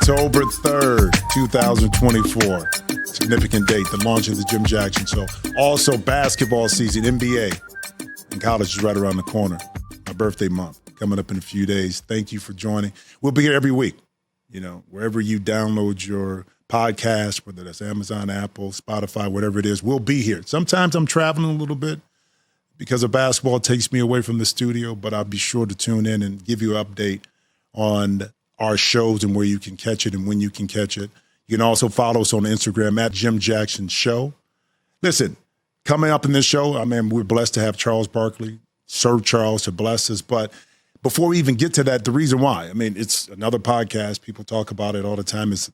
October 3rd, 2024. Significant date, the launch of the Jim Jackson Show. Also, basketball season, NBA, and college is right around the corner. My birthday month coming up in a few days. Thank you for joining. We'll be here every week, wherever you download your podcast, whether that's Amazon, Apple, Spotify, whatever it is, we'll be here. Sometimes I'm traveling a little bit because of basketball. It takes me away from the studio, but I'll be sure to tune in and give you an update on our shows and where you can catch it and when you can catch it. You can also follow us on Instagram at Jim Jackson Show. Listen, coming up in this show, we're blessed to have Charles Barkley, Sir Charles, to bless us. But before we even get to that, the reason why, it's another podcast. People talk about it all the time. It's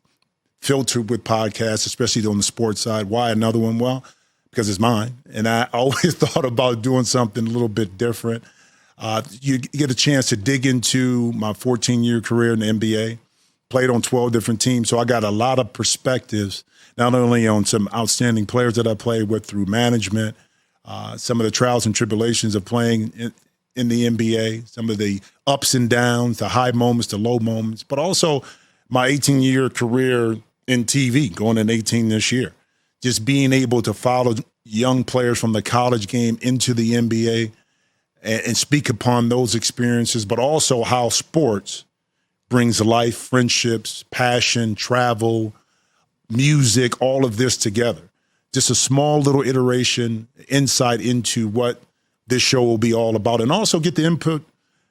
filtered with podcasts, especially on the sports side. Why another one? Well, because it's mine. And I always thought about doing something a little bit different. You get a chance to dig into my 14-year career in the NBA, played on 12 different teams. So I got a lot of perspectives, not only on some outstanding players that I played with through management, some of the trials and tribulations of playing in the NBA, some of the ups and downs, the high moments, the low moments, but also my 18-year career in TV, going in 18 this year. Just being able to follow young players from the college game into the NBA and speak upon those experiences, but also how sports brings life, friendships, passion, travel, music, all of this together. Just a small little iteration, insight into what this show will be all about, and also get the input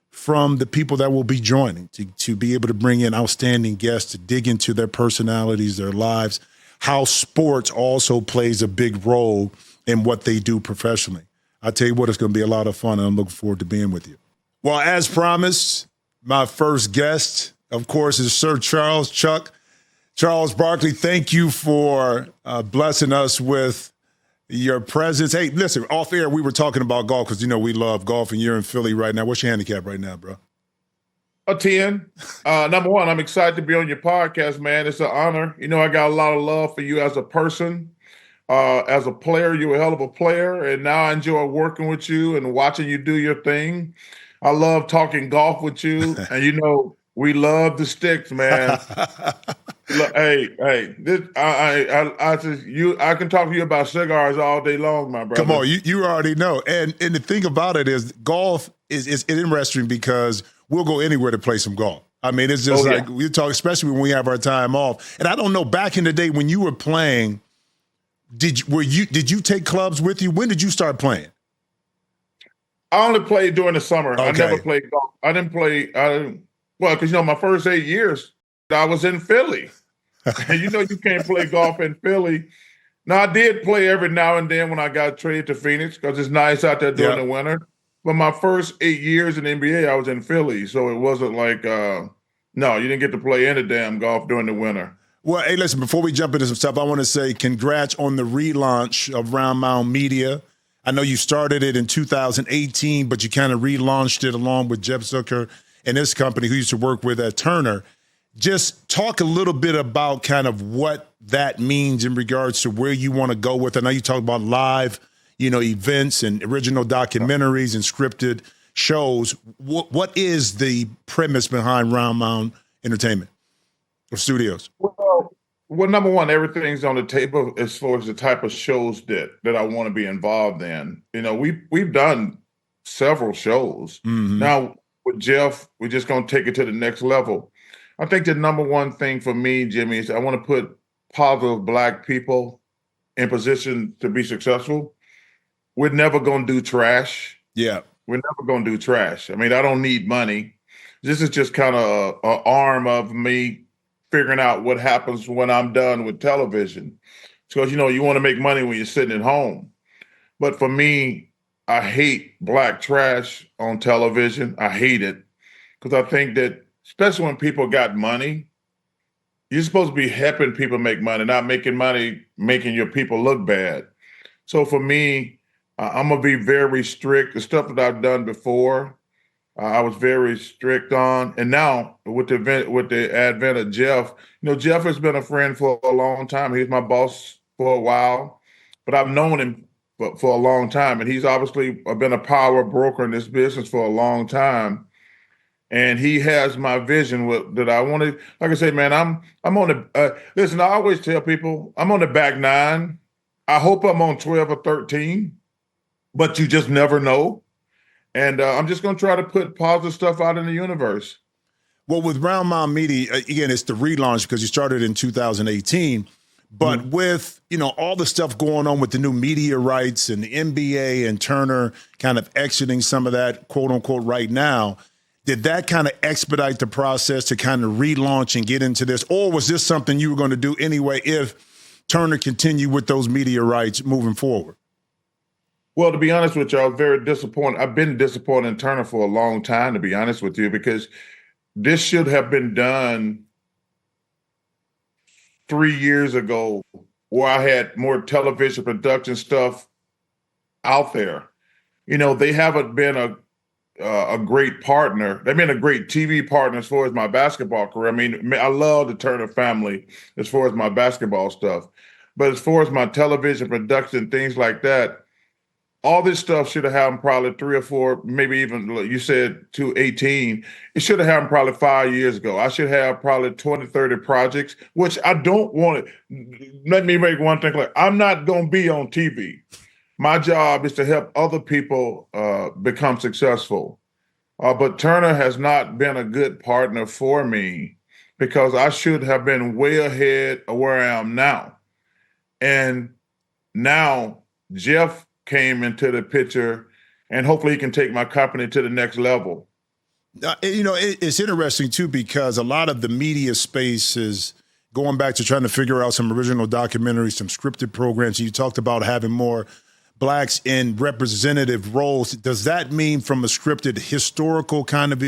from the people that will be joining to be able to bring in outstanding guests to dig into their personalities, their lives, how sports also plays a big role in what they do professionally. I tell you what, it's going to be a lot of fun, and I'm looking forward to being with you. Well, as promised, my first guest, of course, is Sir Charles Barkley. Thank you for blessing us with your presence. Hey, listen, off air, we were talking about golf because, we love golf, and you're in Philly right now. What's your handicap right now, bro? A 10. Number one, I'm excited to be on your podcast, man. It's an honor. I got a lot of love for you as a person. As a player, you're a hell of a player, and now I enjoy working with you and watching you do your thing. I love talking golf with you, and we love the sticks, man. Hey, I can talk to you about cigars all day long, my brother. Come on, you already know. And the thing about it is, golf is interesting because we'll go anywhere to play some golf. It's just we talk, especially when we have our time off. And I don't know, back in the day when you were playing, did you take clubs with you? When did you start playing? I only played during the summer. Okay. I never played golf. Because my first 8 years, I was in Philly. And you can't play golf in Philly. Now, I did play every now and then when I got traded to Phoenix because it's nice out there during the winter. But my first 8 years in the NBA, I was in Philly. So it wasn't like, no, you didn't get to play any damn golf during the winter. Well, hey, listen, before we jump into some stuff, I want to say congrats on the relaunch of Mound Media. I know you started it in 2018, but you kind of relaunched it along with Jeff Zucker and his company, who used to work with at Turner. Just talk a little bit about kind of what that means in regards to where you want to go with it. I know you talk about live, events and original documentaries and scripted shows. What is the premise behind Round Mound Entertainment or Studios? Well, number one, everything's on the table as far as the type of shows that I want to be involved in. We've done several shows. Mm-hmm. Now, with Jeff, we're just going to take it to the next level. I think the number one thing for me, Jimmy, is I want to put positive Black people in position to be successful. We're never going to do trash. Yeah. We're never going to do trash. I don't need money. This is just kind of an arm of me figuring out what happens when I'm done with television. Because, you want to make money when you're sitting at home. But for me, I hate black trash on television. I hate it because I think that, especially when people got money, you're supposed to be helping people make money, not making money, making your people look bad. So for me, I'm going to be very strict. The stuff that I've done before, I was very strict on. And now with the advent of Jeff, Jeff has been a friend for a long time. He's my boss for a while, but I've known him for a long time. And he's obviously been a power broker in this business for a long time. and he has my vision that I want to. Like I say, man, I'm on the. Listen, I always tell people I'm on the back nine. I hope I'm on 12 or 13, but you just never know. And I'm just going to try to put positive stuff out in the universe. Well, with Mound Media, again, it's the relaunch because you started in 2018. But with, all the stuff going on with the new media rights and the NBA and Turner kind of exiting some of that, quote unquote, right now, did that kind of expedite the process to kind of relaunch and get into this? Or was this something you were going to do anyway if Turner continued with those media rights moving forward? Well, to be honest with you, I was very disappointed. I've been disappointed in Turner for a long time, to be honest with you, because this should have been done 3 years ago, where I had more television production stuff out there. They haven't been a great partner. They've been a great TV partner as far as my basketball career. I mean, I love the Turner family as far as my basketball stuff. But as far as my television production, things like that, all this stuff should have happened probably 3 or 4, maybe even, you said 218. It should have happened probably 5 years ago. I should have probably 20, 30 projects, which I don't want to. Let me make one thing clear. I'm not going to be on TV. My job is to help other people become successful. But Turner has not been a good partner for me because I should have been way ahead of where I am now. And now Jeff came into the picture, and hopefully he can take my company to the next level. It's interesting, too, because a lot of the media space is going back to trying to figure out some original documentaries, some scripted programs. You talked about having more blacks in representative roles. Does that mean from a scripted historical kind of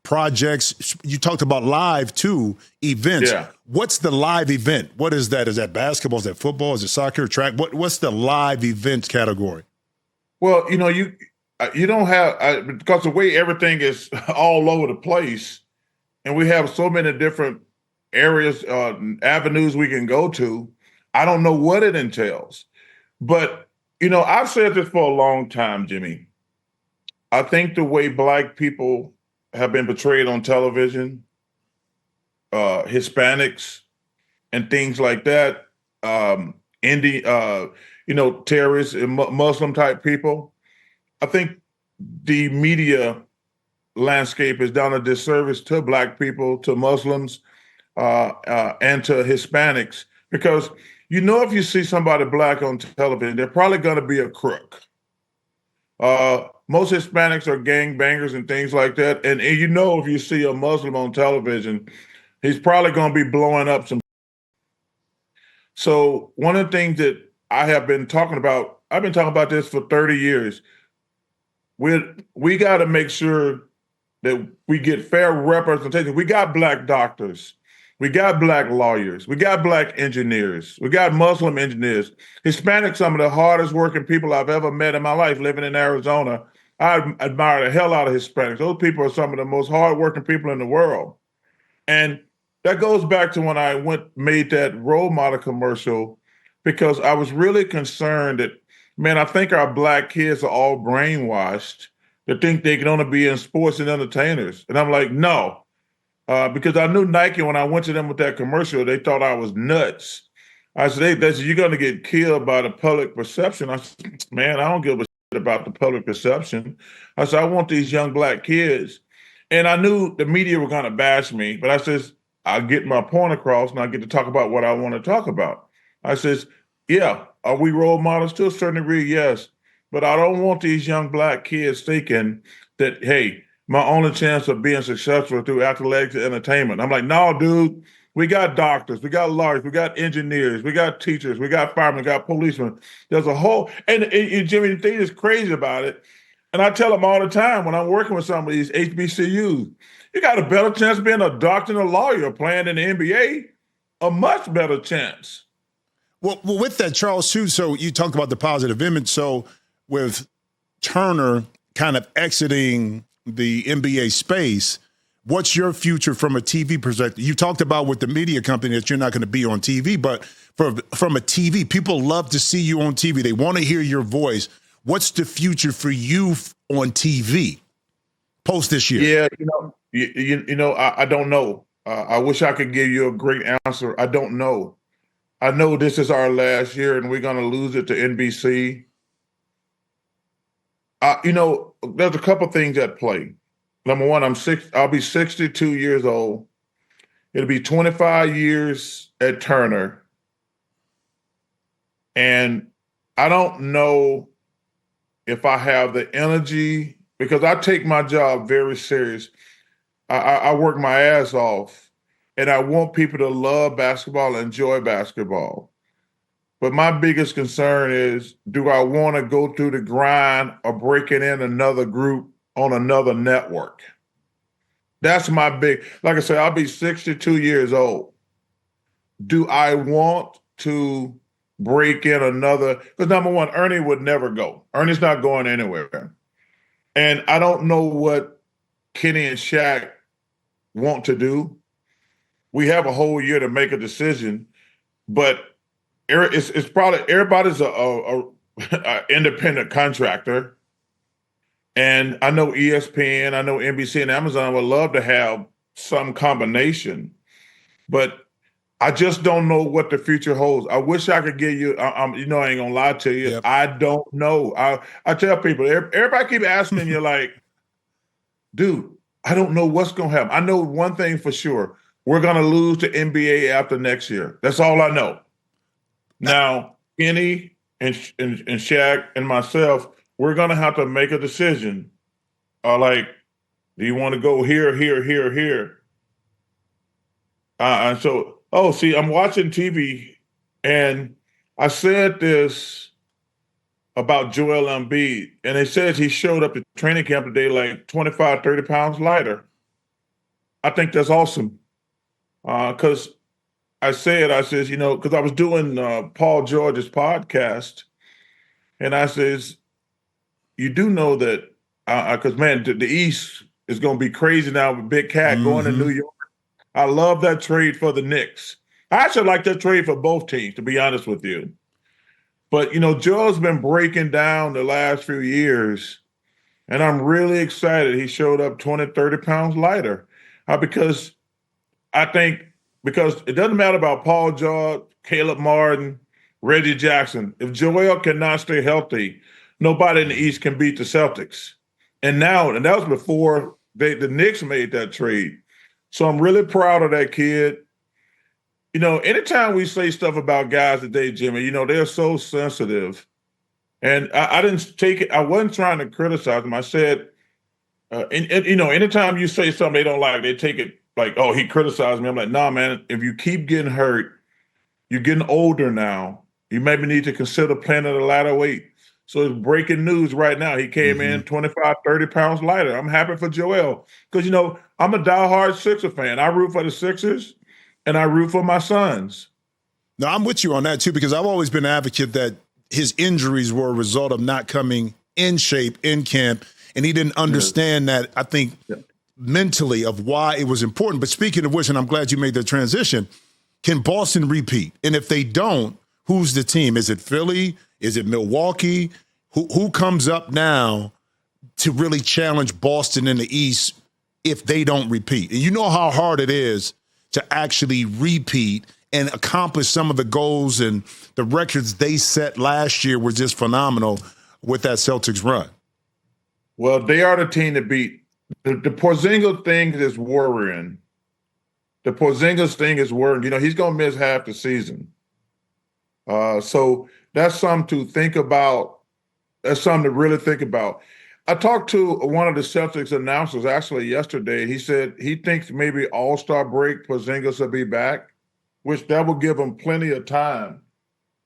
projects? You talked about live, too, events. Yeah. What's the live event? What is that? Is that basketball? Is that football? Is it soccer, track? What's the live event category? Well, you don't have, because the way everything is all over the place, and we have so many different areas, avenues we can go to, I don't know what it entails. But, I've said this for a long time, Jimmy. I think the way Black people have been portrayed on television, Hispanics and things like that, terrorists and Muslim type people, I think the media landscape has done a disservice to Black people, to Muslims, and to Hispanics, because if you see somebody Black on television, they're probably going to be a crook. Most Hispanics are gangbangers and things like that. And if you see a Muslim on television, he's probably going to be blowing up some. So one of the things that I have been talking about, I've been talking about this for 30 years. We got to make sure that we get fair representation. We got Black doctors. We got Black lawyers. We got Black engineers. We got Muslim engineers. Hispanics, some of the hardest working people I've ever met in my life living in Arizona. I admire the hell out of Hispanics. Those people are some of the most hardworking people in the world. And that goes back to when I made that role model commercial, because I was really concerned that, man, I think our Black kids are all brainwashed to think they can only be in sports and entertainers. And I'm like, no. Because I knew Nike, when I went to them with that commercial, they thought I was nuts. I said, you're going to get killed by the public perception. I said, man, I don't give a shit about the public perception. I said, I want these young Black kids. And I knew the media were going to bash me, but I says, I'll get my point across and I get to talk about what I want to talk about. I says, yeah, are we role models? To a certain degree, yes. But I don't want these young Black kids thinking that, hey, my only chance of being successful through athletics and entertainment. I'm like, no, dude, we got doctors, we got lawyers, we got engineers, we got teachers, we got firemen, we got policemen. There's a whole, and Jimmy, the thing that's crazy about it, and I tell them all the time when I'm working with some of these HBCUs, you got a better chance of being a doctor and a lawyer playing in the NBA, a much better chance. Well, with that, Charles, too, so you talked about the positive image. So with Turner kind of exiting the NBA space, what's your future from a TV perspective? You talked about with the media company that you're not going to be on TV, but from a TV, people love to see you on TV. They want to hear your voice. What's the future for you on TV post this year? Yeah, I don't know. I wish I could give you a great answer. I don't know. I know this is our last year and we're going to lose it to NBC. There's a couple things at play. Number one, I'll be 62 years old. It'll be 25 years at Turner. And I don't know if I have the energy, because I take my job very serious. I work my ass off, and I want people to love basketball and enjoy basketball. But my biggest concern is, do I want to go through the grind of breaking in another group on another network? That's my like I said, I'll be 62 years old. Do I want to break in another? Because number one, Ernie would never go. Ernie's not going anywhere. And I don't know what Kenny and Shaq want to do. We have a whole year to make a decision, but it's probably everybody's a independent contractor. And I know ESPN, I know NBC and Amazon would love to have some combination, but I just don't know what the future holds. I wish I could give you, I ain't gonna lie to you. Yep. I don't know. I tell people, everybody keep asking you like, dude, I don't know what's gonna happen. I know one thing for sure. We're gonna lose the NBA after next year. That's all I know. Now, Kenny and Shaq and myself, we're gonna have to make a decision. Like, do you want to go here, here, here, here? And so, I'm watching TV, and I said this about Joel Embiid, and they said he showed up at training camp today like 25, 30 pounds lighter. I think that's awesome. Because I says, because I was doing Paul George's podcast, and I says, you do know that, because, man, the East is going to be crazy now with Big Cat going to New York. I love that trade for the Knicks. I actually like that trade for both teams, to be honest with you. But, Joel's been breaking down the last few years, and I'm really excited he showed up 20, 30 pounds lighter. Because it doesn't matter about Paul George, Caleb Martin, Reggie Jackson. If Joel cannot stay healthy, nobody in the East can beat the Celtics. And that was before the Knicks made that trade. So I'm really proud of that kid. Anytime we say stuff about guys today, Jimmy, they're so sensitive. And I didn't take it. I wasn't trying to criticize them. I said, anytime you say something they don't like, they take it like, oh, he criticized me. I'm like, nah, man, if you keep getting hurt, you're getting older now. You maybe need to consider playing at a lighter weight. So it's breaking news right now. He came in 25, 30 pounds lighter. I'm happy for Joel because, I'm a diehard Sixer fan. I root for the Sixers and I root for my sons. No, I'm with you on that, too, because I've always been an advocate that his injuries were a result of not coming in shape in camp, and he didn't understand that, I think, mentally of why it was important. But speaking of which, and I'm glad you made the transition, can Boston repeat? And if they don't, who's the team? Is it Philly? Is it Milwaukee? Who comes up now to really challenge Boston in the East if they don't repeat? And you know how hard it is to actually repeat and accomplish some of the goals, and the records they set last year were just phenomenal with that Celtics run. Well, they are the team to beat. The Porzingis thing is worrying. The Porzingis thing is worrying. He's going to miss half the season. So that's something to think about. That's something to really think about. I talked to one of the Celtics announcers actually yesterday. He said he thinks maybe All-Star break Porzingis will be back, which that will give him plenty of time.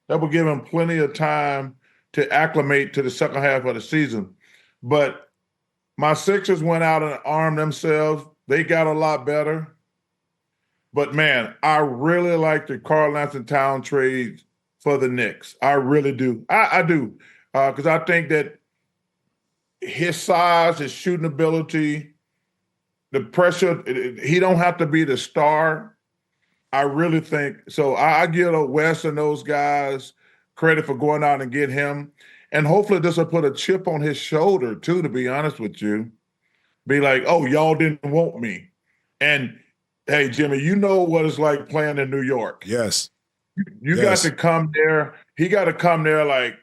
That will give him plenty of time to acclimate to the second half of the season. But my Sixers went out and armed themselves. They got a lot better. But, man, I really like the Karl-Anthony Town trade for the Knicks. I really do. I do. Because I think that his size, his shooting ability, the pressure, he don't have to be the star. I really think so. I give Wes and those guys credit for going out and get him. And hopefully this will put a chip on his shoulder, too, to be honest with you. be like, oh, y'all didn't want me. And hey, Jimmy, you know what it's like playing in New York. Yes. You got to come there. He got to come there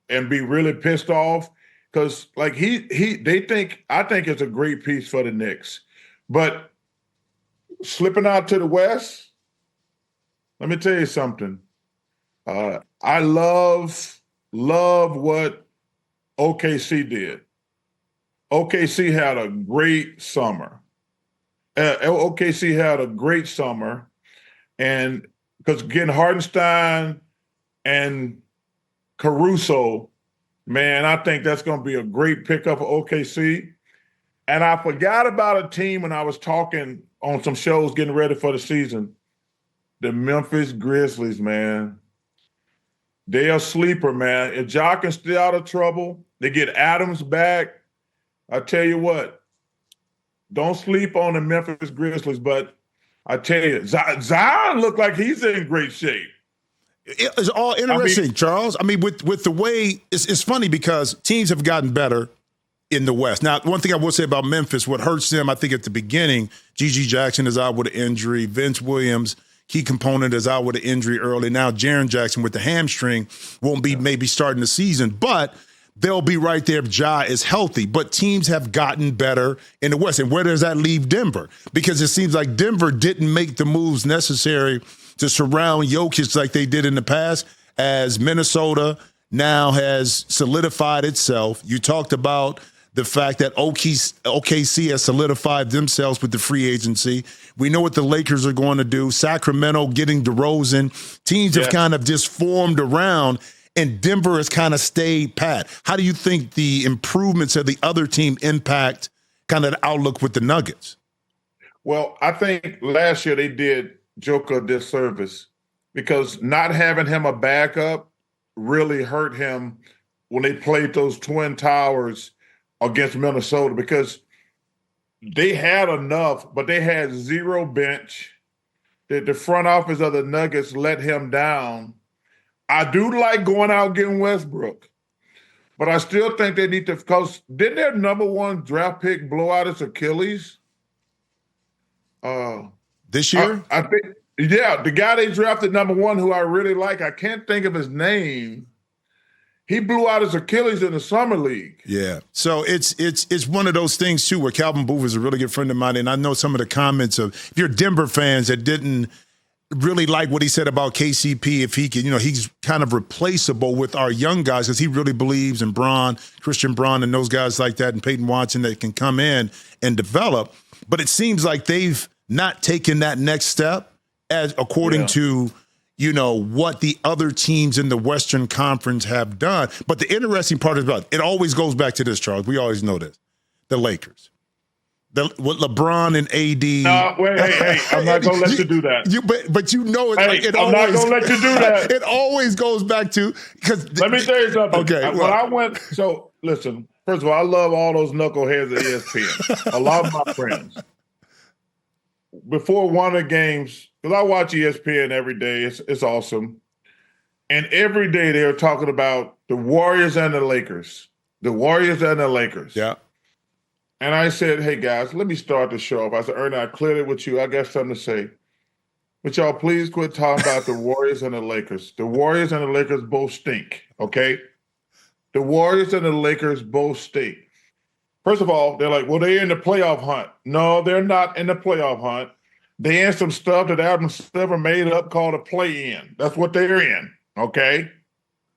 and be really pissed off because I think it's a great piece for the Knicks. But slipping out to the West, let me tell you something. I love what OKC did. OKC had a great summer. OKC had a great summer, and because getting Hartenstein and Caruso, man, I think that's going to be a great pickup for OKC. And I forgot about a team when I was talking on some shows getting ready for the season. The Memphis Grizzlies, man. They're a sleeper, man. If Ja can stay out of trouble, they get Adams back. I tell you what, don't sleep on the Memphis Grizzlies, but I tell you, Zion looked like he's in great shape. It's all interesting, Charles. I mean, with the way it's funny because teams have gotten better in the West. Now, one thing I will say about Memphis, what hurts them, I think at the beginning, G.G. Jackson is out with an injury. Vince Williams, key component, is out with an injury early. Now, Jaren Jackson with the hamstring won't be maybe starting the season, but they'll be right there if Ja is healthy. But teams have gotten better in the West. And where does that leave Denver? Because it seems like Denver didn't make the moves necessary to surround Jokic like they did in the past, as Minnesota now has solidified itself. You talked about the fact that OKC has solidified themselves with the free agency. We know what the Lakers are going to do. Sacramento getting DeRozan. Teams have kind of just formed around, and Denver has kind of stayed pat. How do you think the improvements of the other team impact kind of the outlook with the Nuggets? Well, I think last year they did Joker a disservice because not having him a backup really hurt him when they played those Twin Towers against Minnesota because they had enough, but they had zero bench. The front office of the Nuggets let him down. I do like going out getting Westbrook, but I still think they need to, because didn't their number one draft pick blow out his Achilles? This year? I think, yeah, the guy they drafted number one, who I really like, I can't think of his name. He blew out his Achilles in the summer league. Yeah. So it's one of those things, too, where Calvin Booth is a really good friend of mine. And I know some of the comments of, if you're Denver fans that didn't really like what he said about KCP, if he can, he's kind of replaceable with our young guys because he really believes in Christian Braun and those guys like that, and Peyton Watson that can come in and develop. But it seems like they've not taken that next step as according to what the other teams in the Western Conference have done. But the interesting part is it always goes back to this, Charles. We always know this. The Lakers. With LeBron and AD. No, wait, hey, I'm not going to let you do that. But you know it. Hey, I'm not going to let you do that. It always goes back to, because. Let me tell you something. Okay. Listen, first of all, I love all those knuckleheads at ESPN. A lot of my friends. Before one of the games, because I watch ESPN every day, it's awesome. And every day they were talking about the Warriors and the Lakers. The Warriors and the Lakers. Yeah. And I said, hey, guys, let me start the show off. I said, Ernie, I cleared it with you. I got something to say. But y'all, please quit talking about the Warriors and the Lakers. The Warriors and the Lakers both stink, okay? The Warriors and the Lakers both stink. First of all, they're like, well, they're in the playoff hunt. No, they're not in the playoff hunt. They're in some stuff that Adam Silver made up called a play-in. That's what they're in, okay?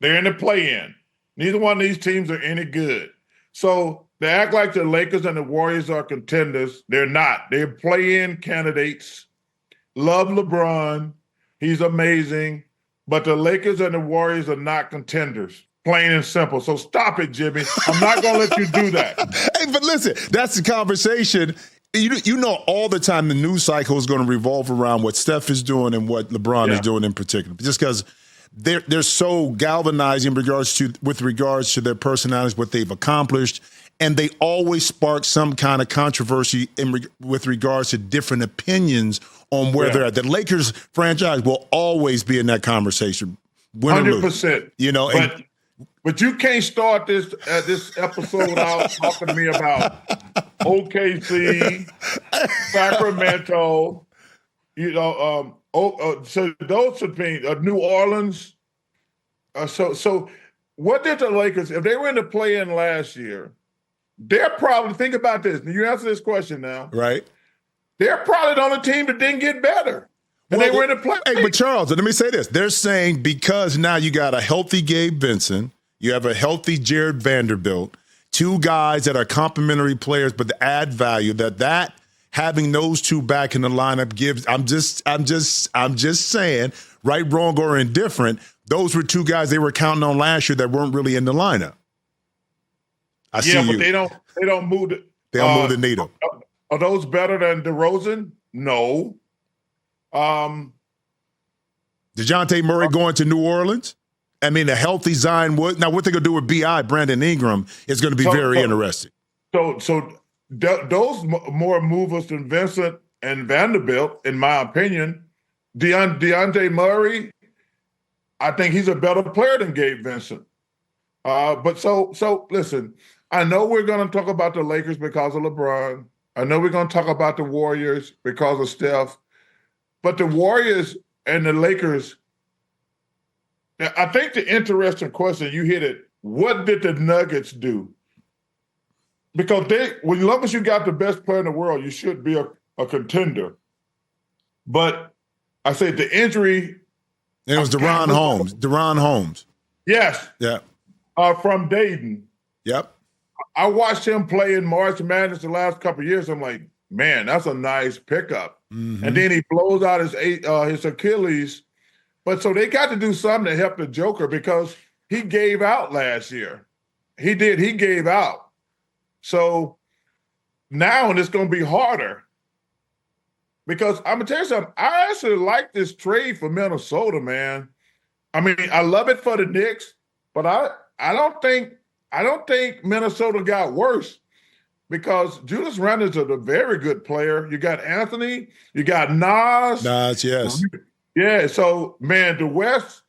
They're in the play-in. Neither one of these teams are any good. So they act like the Lakers and the Warriors are contenders. They're not. They're play-in candidates. Love LeBron. He's amazing. But the Lakers and the Warriors are not contenders. Plain and simple. So stop it, Jimmy. I'm not going to let you do that. Hey, but listen, that's the conversation. You know all the time the news cycle is going to revolve around what Steph is doing and what LeBron is doing in particular. Just because they're so galvanizing with regards to their personalities, what they've accomplished, and they always spark some kind of controversy with regards to different opinions on where they're at. The Lakers franchise will always be in that conversation. 100%. But you can't start this episode without talking to me about OKC, Sacramento, so those would be New Orleans. So what did the Lakers, if they were in the play-in last year, they're probably, think about this. You answer this question now. Right. They're probably the only team that didn't get better. And they were in the play. Hey, but Charles, let me say this. They're saying because now you got a healthy Gabe Vincent, you have a healthy Jared Vanderbilt, two guys that are complementary players, but to add value, that having those two back in the lineup gives. I'm just saying, right, wrong, or indifferent. Those were two guys they were counting on last year that weren't really in the lineup. But they don't move. They don't move the needle. Are those better than DeRozan? No. DeJounte Murray going to New Orleans? I mean, a healthy Zion Wood. Now, what they're going to do with B.I., Brandon Ingram, is going to be very interesting. So those more movers than Vincent and Vanderbilt, in my opinion. Deontay Murray, I think he's a better player than Gabe Vincent. But so listen, I know we're going to talk about the Lakers because of LeBron. I know we're going to talk about the Warriors because of Steph. But the Warriors and the Lakers, I think the interesting question, you hit it, what did the Nuggets do? Because when you long as you got the best player in the world, you should be a contender. But I say the injury. And it was Deron Holmes. Yes. Yeah. From Dayton. Yep. I watched him play in March Madness the last couple of years. I'm like, man, that's a nice pickup. Mm-hmm. And then he blows out his Achilles. But so they got to do something to help the Joker because he gave out last year. He did. He gave out. So now it's going to be harder. Because I'm going to tell you something. I actually like this trade for Minnesota, man. I mean, I love it for the Knicks, but I don't think Minnesota got worse. Because Julius Randle's a very good player. You got Anthony, you got Nas. Nas, yes. Yeah, so, man, the West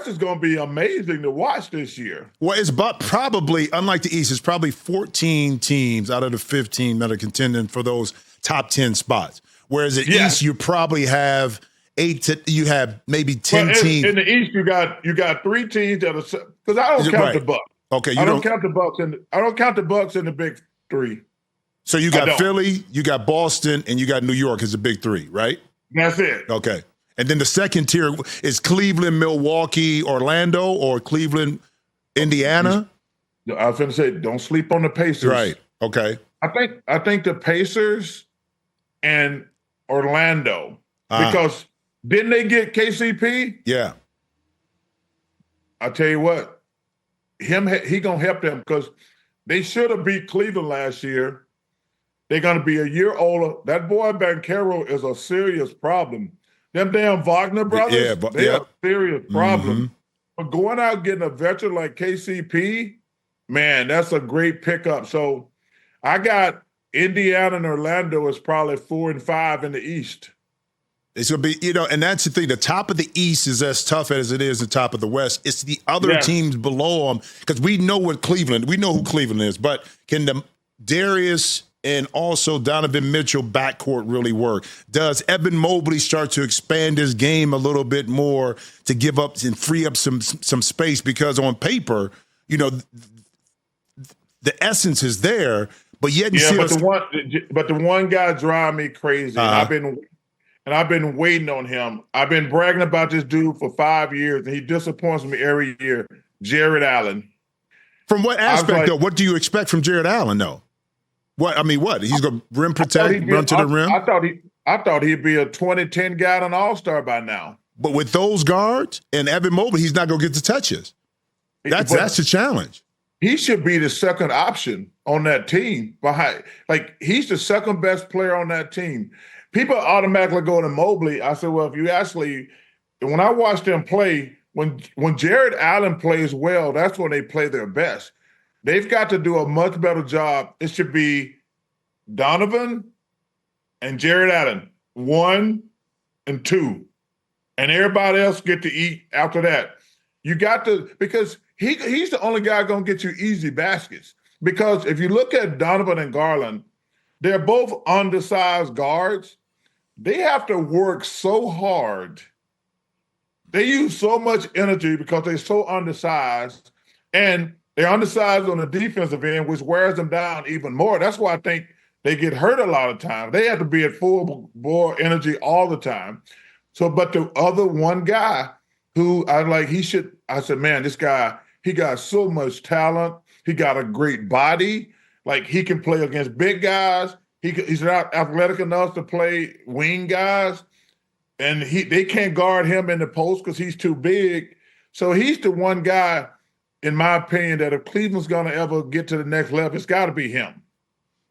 is going to be amazing to watch this year. Well, it's probably, unlike the East, it's probably 14 teams out of the 15 that are contending for those top 10 spots. Whereas the East, you probably have you have maybe 10 teams. In the East, you got 3 teams that are, because I don't count the Bucks. Okay, I don't count the Bucks in the big 3. So you got Philly, you got Boston, and you got New York as the big 3, right? That's it. Okay. And then the second tier is Cleveland, Milwaukee, Orlando, or Cleveland, Indiana? I was going to say, don't sleep on the Pacers. Right. Okay. I think the Pacers and Orlando, because didn't they get KCP? Yeah. I'll tell you what. He gonna help them because they should have beat Cleveland last year. They're gonna be a year older. That boy Banchero is a serious problem. Them damn Wagner brothers, they're a serious problem. Mm-hmm. But going out getting a veteran like KCP, man, that's a great pickup. So I got Indiana and Orlando is probably 4 and 5 in the East. It's going to be, and that's the thing. The top of the East is as tough as it is the top of the West. It's the other teams below them because we know who Cleveland is, but can the Darius and also Donovan Mitchell backcourt really work? Does Evan Mobley start to expand his game a little bit more to give up and free up some space? Because on paper, the essence is there, but yet the one guy drive me crazy. I've been waiting on him. I've been bragging about this dude for 5 years, and he disappoints me every year. Jared Allen. From what aspect, though? What do you expect from Jared Allen, though? What? He's going to rim protect, run to the rim? I thought he'd be a 2010 guy and an all-star by now. But with those guards and Evan Mobley, he's not going to get the touches. That's the challenge. He should be the second option on that team. He's the second best player on that team. People automatically go to Mobley. I said, well, when I watch them play, when Jared Allen plays well, that's when they play their best. They've got to do a much better job. It should be Donovan and Jared Allen, 1 and 2. And everybody else get to eat after that. You got to, because he's the only guy going to get you easy baskets. Because if you look at Donovan and Garland, they're both undersized guards. They have to work so hard. They use so much energy because they're so undersized, and they're undersized on the defensive end, which wears them down even more. That's why I think they get hurt a lot of times. They have to be at full bore energy all the time. So, but the other one guy who I said, man, this guy, he got so much talent. He got a great body. Like, he can play against big guys. He's not athletic enough to play wing guys. And they can't guard him in the post because he's too big. So he's the one guy, in my opinion, that if Cleveland's going to ever get to the next level, it's got to be him.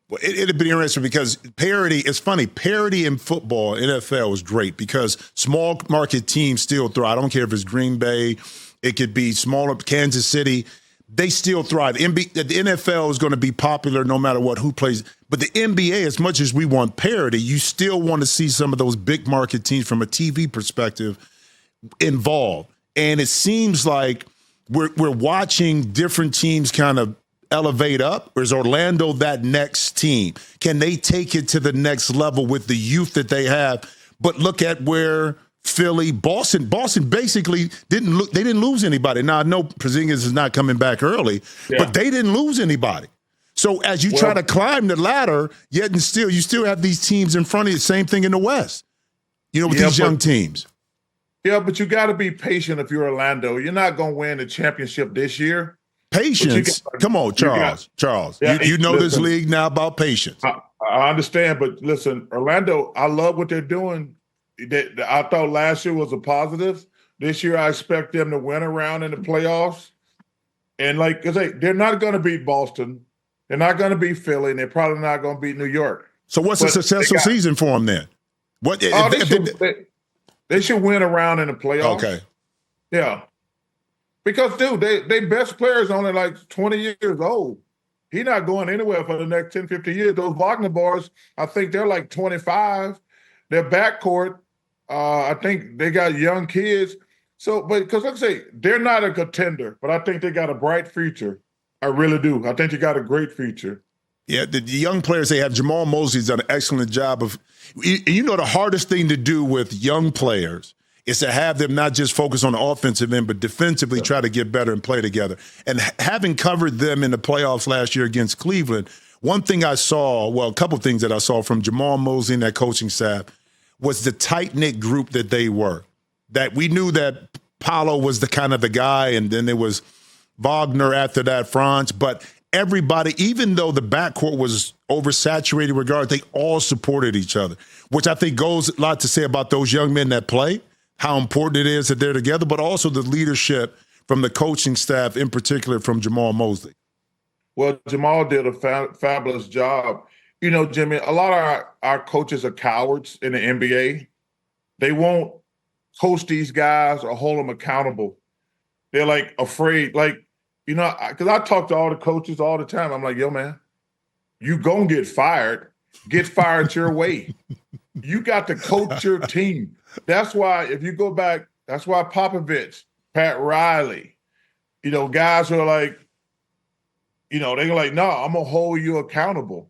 Well, it'd be interesting because parity, it's funny, parity in football, NFL is great because small market teams still thrive. I don't care if it's Green Bay, it could be smaller, Kansas City. They still thrive. The NFL is going to be popular no matter who plays. But the NBA, as much as we want parity, you still want to see some of those big market teams from a TV perspective involved. And it seems like we're watching different teams kind of elevate up. Or is Orlando that next team? Can they take it to the next level with the youth that they have? But look at where Philly, Boston basically didn't lose anybody. Now, I know Porzingis is not coming back early, but they didn't lose anybody. So as you try to climb the ladder, you still have these teams in front of you. Same thing in the West, with these young teams. Yeah, but you got to be patient if you're Orlando. You're not going to win the championship this year. Patience? Come on, Charles. You know this league now about patience. I understand, but listen, Orlando, I love what they're doing. I thought last year was a positive. This year, I expect them to win a round in the playoffs. And like I say, they're not going to beat Boston. They're not going to beat Philly, and they're probably not going to beat New York. So what's a successful season for them then? They should win a round in the playoffs. Okay. Yeah. Because, dude, they best players only like 20 years old. He's not going anywhere for the next 10, 15 years. Those Wagner boys, I think they're like 25. Their backcourt, I think they got young kids. So, but because like I say, they're not a contender, but I think they got a bright future. I really do. I think they got a great future. Yeah, the young players they have, Jamal Mosley's done an excellent job of, the hardest thing to do with young players is to have them not just focus on the offensive end, but defensively try to get better and play together. And having covered them in the playoffs last year against Cleveland, one thing I saw, a couple of things that I saw from Jamal Mosley and that coaching staff was the tight-knit group that they were. That we knew that Paolo was the kind of the guy, and then there was Wagner after that, Franz, but everybody, even though the backcourt was oversaturated with guards, they all supported each other, which I think goes a lot to say about those young men that play, how important it is that they're together, but also the leadership from the coaching staff, in particular from Jamal Mosley. Well, Jamal did a fabulous job. Jimmy, a lot of our coaches are cowards in the NBA. They won't coach these guys or hold them accountable. They're like afraid, because I talk to all the coaches all the time. I'm like, yo, man, you gonna get fired. Get fired your way. You got to coach your team. That's why, if you go back, that's why Popovich, Pat Riley, guys who are like, they're like, no, I'm going to hold you accountable.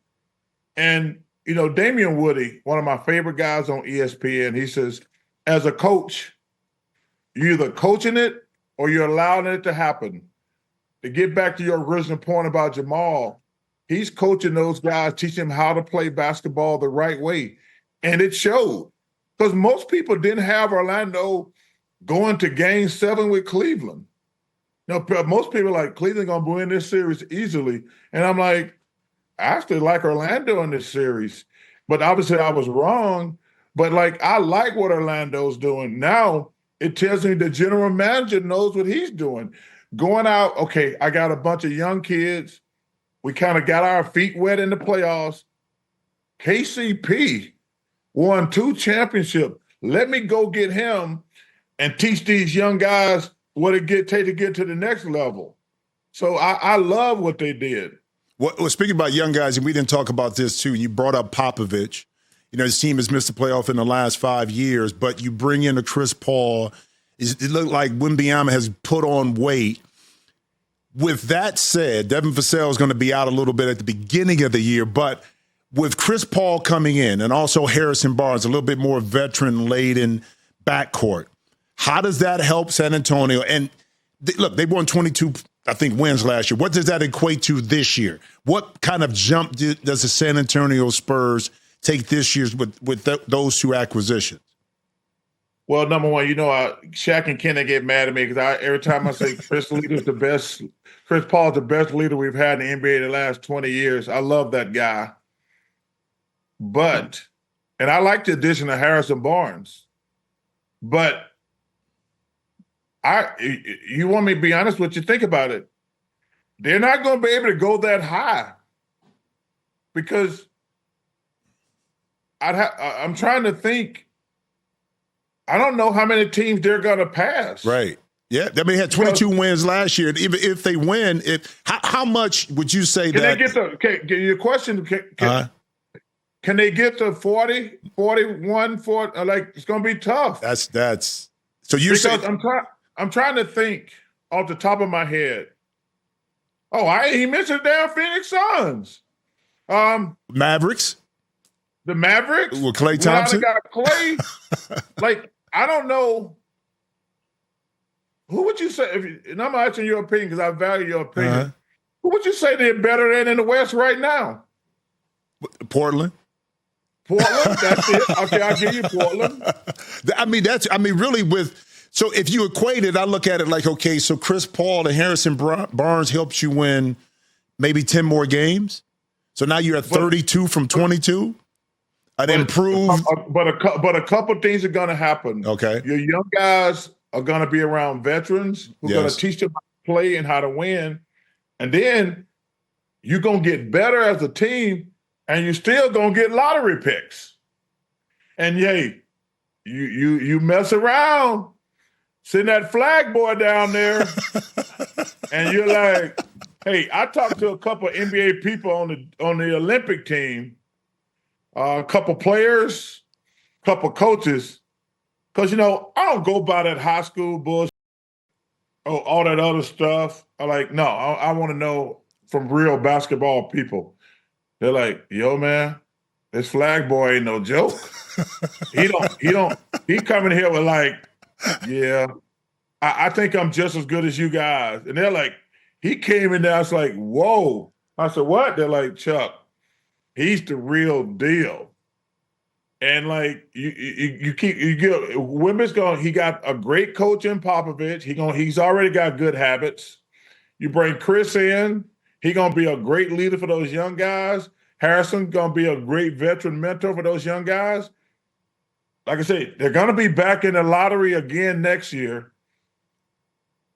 And, Damian Woody, one of my favorite guys on ESPN, he says, as a coach, you're either coaching it or you're allowing it to happen. To get back to your original point about Jamal, he's coaching those guys, teaching them how to play basketball the right way. And it showed. Because most people didn't have Orlando going to Game 7 with Cleveland. Most people are like, Cleveland going to win this series easily. And I'm like, I actually like Orlando in this series. But obviously I was wrong. But, I like what Orlando's doing. Now it tells me the general manager knows what he's doing. Going out, okay, I got a bunch of young kids. We kind of got our feet wet in the playoffs. KCP won 2 championships. Let me go get him and teach these young guys what it take to get to the next level. So I love what they did. Well, speaking about young guys, and we didn't talk about this too, you brought up Popovich. His team has missed the playoff in the last 5 years, but you bring in a Chris Paul. It looked like Wembanyama has put on weight. With that said, Devin Vassell is going to be out a little bit at the beginning of the year, but with Chris Paul coming in and also Harrison Barnes, a little bit more veteran-laden backcourt, how does that help San Antonio? And look, they won 22, I think, wins last year. What does that equate to this year? What kind of jump does the San Antonio Spurs take this year with those two acquisitions? Well, number one, Shaq and Kenny get mad at me because every time I say Chris Paul's the best leader we've had in the NBA the last 20 years. I love that guy. But, and I like the addition of Harrison Barnes, but you want me to be honest with you? Think about it. They're not going to be able to go that high because I'm trying to think. I don't know how many teams they're going to pass. Right. Yeah. I mean, they had 22 wins last year. Even if they win, how much would you say can that? They get your question? Can they get to 40, 41, 40? Like, it's going to be tough. That's so you say. I'm trying to think off the top of my head. Oh, he mentioned the damn Phoenix Suns. Mavericks. The Mavericks? With Klay Thompson? Got Klay. Like, I don't know. Who would you say, and I'm asking your opinion because I value your opinion. Who would you say they're better than in the West right now? Portland. Portland, that's it. Okay, I'll give you Portland. So if you equate it, I look at it like, okay, so Chris Paul and Harrison Barnes helps you win maybe 10 more games. So now you're at 32 from 22. But a couple things are going to happen. Okay. Your young guys are going to be around veterans who are going to teach them how to play and how to win. And then you're going to get better as a team, and you're still going to get lottery picks. And, you mess around, send that flag boy down there, and you're like, hey, I talked to a couple of NBA people on the Olympic team, a couple players, a couple coaches, because, I don't go by that high school bullshit, all that other stuff. I'm like, no, I want to know from real basketball people. They're like, yo, man, this flag boy ain't no joke. He coming here with like, yeah, I think I'm just as good as you guys. And they're like, he came in there, I was like, whoa. I said, what? They're like, Chuck, he's the real deal. And like you get Wimby's going. He got a great coach in Popovich. He's already got good habits. You bring Chris in, he's gonna be a great leader for those young guys. Harrison gonna be a great veteran mentor for those young guys. Like I say, they're gonna be back in the lottery again next year.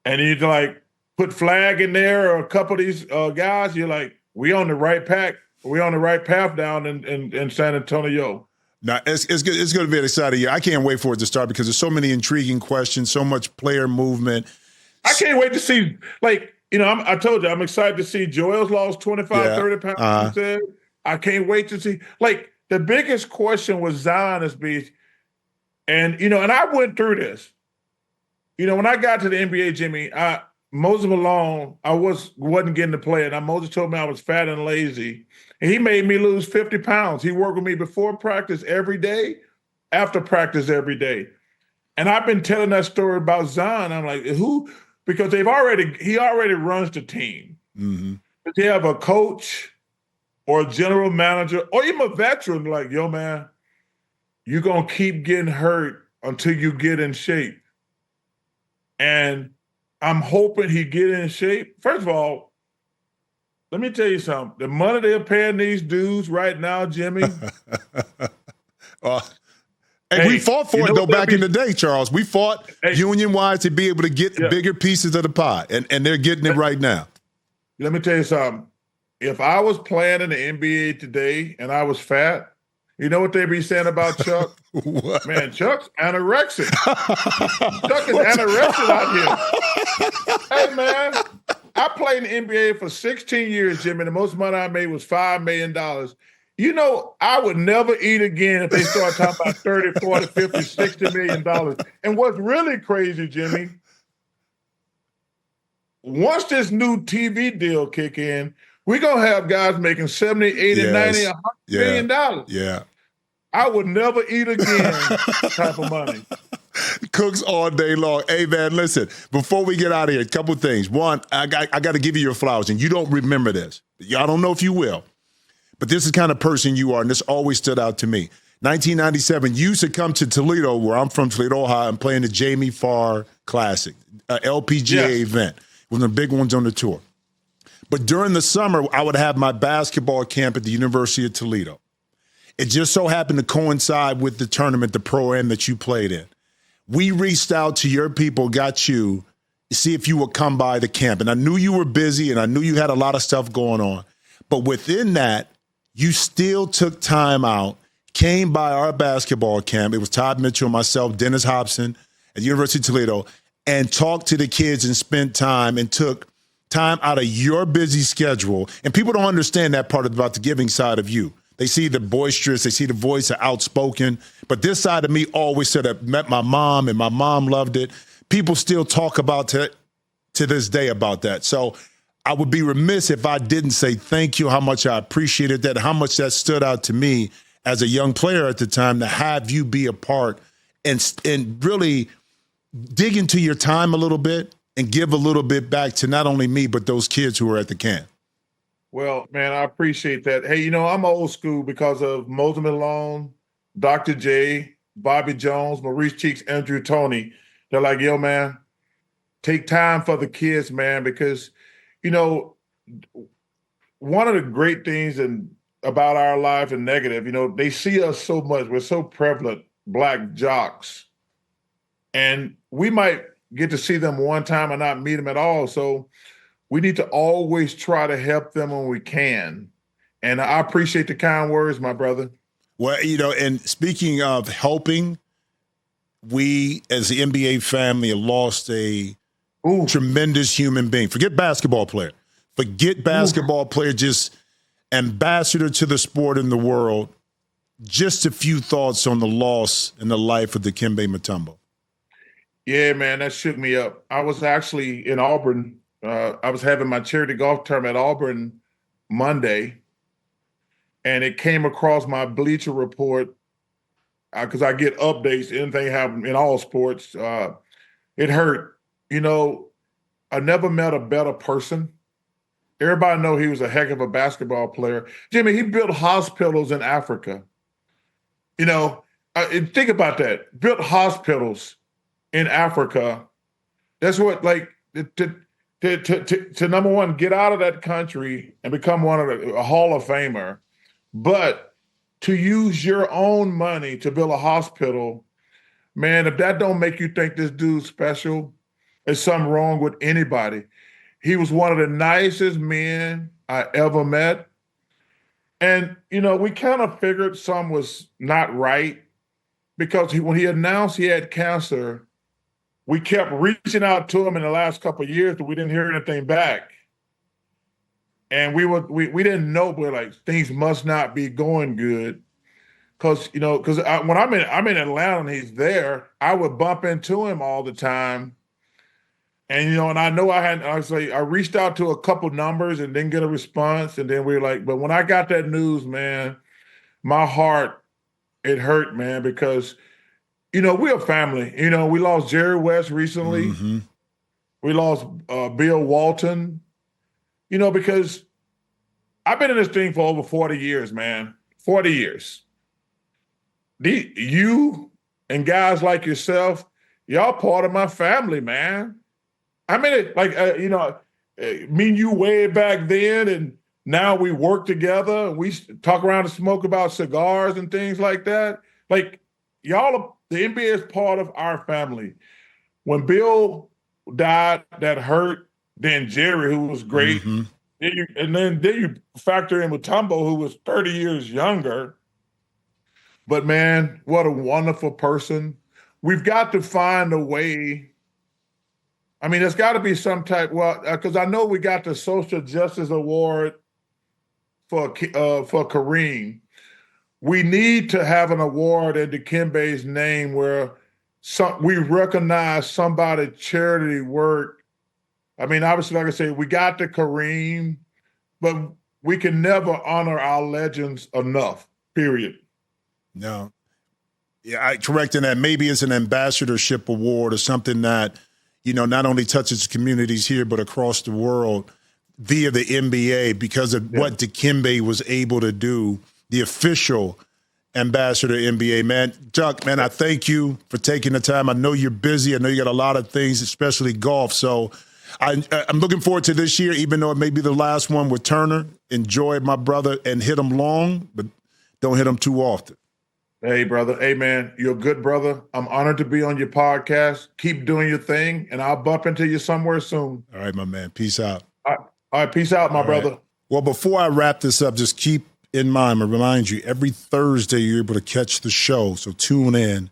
And you like put Flag in there or a couple of these guys. You're like, we on the right path. We on the right path down in San Antonio. Now, it's good. It's going to be an exciting year. I can't wait for it to start because there's so many intriguing questions, so much player movement. I can't wait to see, I told you, I'm excited to see Joel's lost 30 pounds. He said. I can't wait to see. Like, the biggest question was Zion Beach. And, and I went through this. When I got to the NBA, Jimmy, Moses Malone, I wasn't getting to play. And Moses told me I was fat and lazy. And he made me lose 50 pounds. He worked with me before practice every day, after practice every day. And I've been telling that story about Zion. I'm like, who? Because he already runs the team. Mm-hmm. But they have a coach or a general manager or even a veteran like, yo, man, you're going to keep getting hurt until you get in shape. And I'm hoping he get in shape. First of all, let me tell you something. The money they're paying these dudes right now, Jimmy. We fought for it, though, back in the day, Charles. We fought union-wise to be able to get bigger pieces of the pie, and they're getting it right now. Let me tell you something. If I was playing in the NBA today and I was fat, you know what they be saying about Chuck? What? Man, Chuck's anorexic. Chuck is anorexic out here. Hey, man, I played in the NBA for 16 years, Jimmy. The most money I made was $5 million. I would never eat again if they start talking about 30, 40, 50, $60 million. And what's really crazy, Jimmy, once this new TV deal kick in, we're going to have guys making 70, 80, 90, $100 million dollars. Yeah. I would never eat again type of money. Cooks all day long. Hey, man, listen, before we get out of here, a couple things. One, I got to give you your flowers, and you don't remember this. I don't know if you will, but this is the kind of person you are, and this always stood out to me. 1997, you used to come to Toledo, where I'm from, Toledo, Ohio, and play in the Jamie Farr Classic, LPGA event. One of the big ones on the tour. But during the summer, I would have my basketball camp at the University of Toledo. It just so happened to coincide with the tournament, the Pro-Am that you played in. We reached out to your people, got you, to see if you would come by the camp. And I knew you were busy, and I knew you had a lot of stuff going on. But within that, you still took time out, came by our basketball camp. It was Todd Mitchell, myself, Dennis Hobson at the University of Toledo, and talked to the kids and spent time and took time out of your busy schedule. And people don't understand that part about the giving side of you. They see the boisterous, they see the voice, the outspoken. But this side of me always said, I met my mom, and my mom loved it. People still talk about to this day about that. So I would be remiss if I didn't say thank you, how much I appreciated that, how much that stood out to me as a young player at the time, to have you be a part and really dig into your time a little bit and give a little bit back to not only me, but those kids who were at the camp. Well, man, I appreciate that. Hey, I'm old school because of Moses Malone, Dr. J, Bobby Jones, Maurice Cheeks, Andrew Toney. They're like, yo, man, take time for the kids, man, because, one of the great things about our life and negative, they see us so much. We're so prevalent, black jocks. And we might get to see them one time and not meet them at all. So we need to always try to help them when we can. And I appreciate the kind words, my brother. Well, and speaking of helping, we as the NBA family have lost a tremendous human being. Forget basketball player. Forget basketball player, just ambassador to the sport in the world. Just a few thoughts on the loss and the life of Dikembe Mutombo. Yeah, man, that shook me up. I was actually in Auburn. I was having my charity golf tournament at Auburn Monday, and it came across my Bleacher Report because I get updates. Anything happen in all sports. It hurt. I never met a better person. Everybody know he was a heck of a basketball player. Jimmy, he built hospitals in Africa. Think about that. Built hospitals in Africa. That's what, to number one, get out of that country and become a Hall of Famer, but to use your own money to build a hospital, man, if that don't make you think this dude's special, there's something wrong with anybody. He was one of the nicest men I ever met. And, we kind of figured something was not right because when he announced he had cancer, we kept reaching out to him in the last couple of years, but we didn't hear anything back. And we didn't know, but like things must not be going good. Because when I'm in Atlanta and he's there, I would bump into him all the time. And and I reached out to a couple numbers and didn't get a response. And then we were like, but when I got that news, man, my heart, it hurt, man, because we're a family. We lost Jerry West recently. Mm-hmm. We lost Bill Walton. Because I've been in this thing for over 40 years, man. 40 years. You and guys like yourself, y'all part of my family, man. I mean, me and you way back then, and now we work together. And we talk around and smoke about cigars and things like that. Like, y'all, the NBA is part of our family. When Bill died, that hurt. Then Jerry, who was great. Mm-hmm. Then you factor in Mutombo, who was 30 years younger. But, man, what a wonderful person. We've got to find a way. I mean, there's got to be some type, because I know we got the Social Justice Award for Kareem. We need to have an award in Dikembe's name where we recognize somebody's charity work I mean, obviously, like I say, we got the Kareem, but we can never honor our legends enough, period. No. Yeah, I correcting that. Maybe it's an ambassadorship award or something that, not only touches communities here, but across the world via the NBA because of what Dikembe was able to do, the official ambassador NBA. Man, Chuck, man, I thank you for taking the time. I know you're busy. I know you got a lot of things, especially golf. So I'm looking forward to this year, even though it may be the last one with Turner. Enjoy it, my brother, and hit him long, but don't hit him too often. Hey, brother. Hey, man, you're a good brother. I'm honored to be on your podcast. Keep doing your thing, and I'll bump into you somewhere soon. All right, my man. Peace out. All right. Peace out, my brother. Well, before I wrap this up, just keep in mind, I remind you, every Thursday you're able to catch the show, so tune in.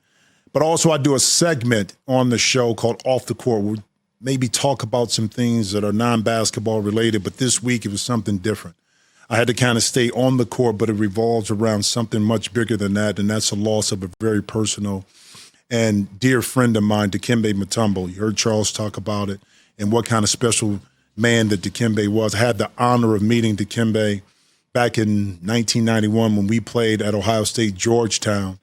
But also I do a segment on the show called Off the Court. We'll maybe talk about some things that are non-basketball related, but this week it was something different. I had to kind of stay on the court, but it revolves around something much bigger than that, and that's the loss of a very personal and dear friend of mine, Dikembe Mutombo. You heard Charles talk about it and what kind of special man that Dikembe was. I had the honor of meeting Dikembe back in 1991 when we played at Ohio State Georgetown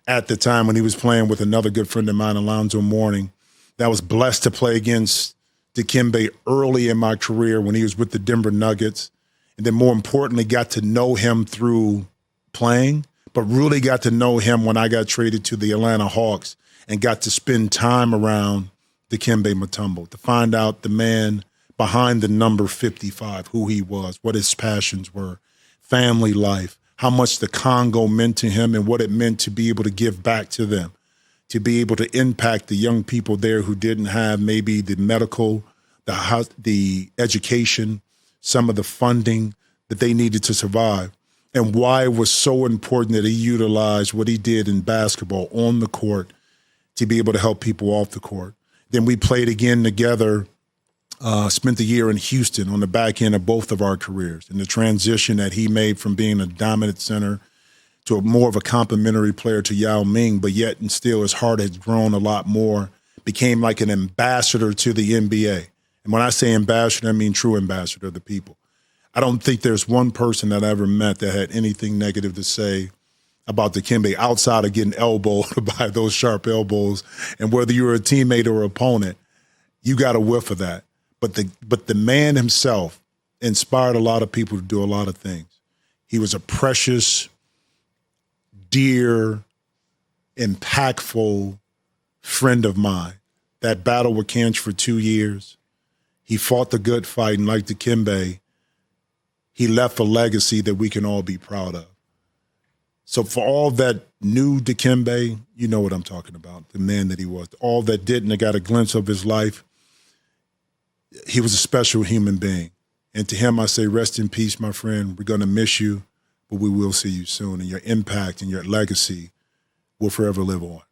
at the time when he was playing with another good friend of mine, Alonzo Mourning. I was blessed to play against Dikembe early in my career when he was with the Denver Nuggets. And then more importantly, got to know him through playing, but really got to know him when I got traded to the Atlanta Hawks and got to spend time around Dikembe Mutombo to find out the man behind the number 55, who he was, what his passions were, family life, how much the Congo meant to him and what it meant to be able to give back to them, to be able to impact the young people there who didn't have maybe the medical, the education, some of the funding that they needed to survive, and why it was so important that he utilized what he did in basketball on the court to be able to help people off the court. Then we played again together, spent the year in Houston on the back end of both of our careers, and the transition that he made from being a dominant center to more of a complimentary player to Yao Ming, but yet and still his heart has grown a lot more, became like an ambassador to the NBA. And when I say ambassador, I mean true ambassador of the people. I don't think there's one person that I ever met that had anything negative to say about Dikembe outside of getting elbowed by those sharp elbows. And whether you're a teammate or opponent, you got a whiff of that. But the man himself inspired a lot of people to do a lot of things. He was a precious, dear, impactful friend of mine. That battle with cancer for 2 years. He fought the good fight, and like Dikembe, he left a legacy that we can all be proud of. So for all that knew Dikembe, you know what I'm talking about, the man that he was. All that didn't, that got a glimpse of his life, he was a special human being. And to him, I say, rest in peace, my friend. We're going to miss you, but we will see you soon. And your impact and your legacy will forever live on.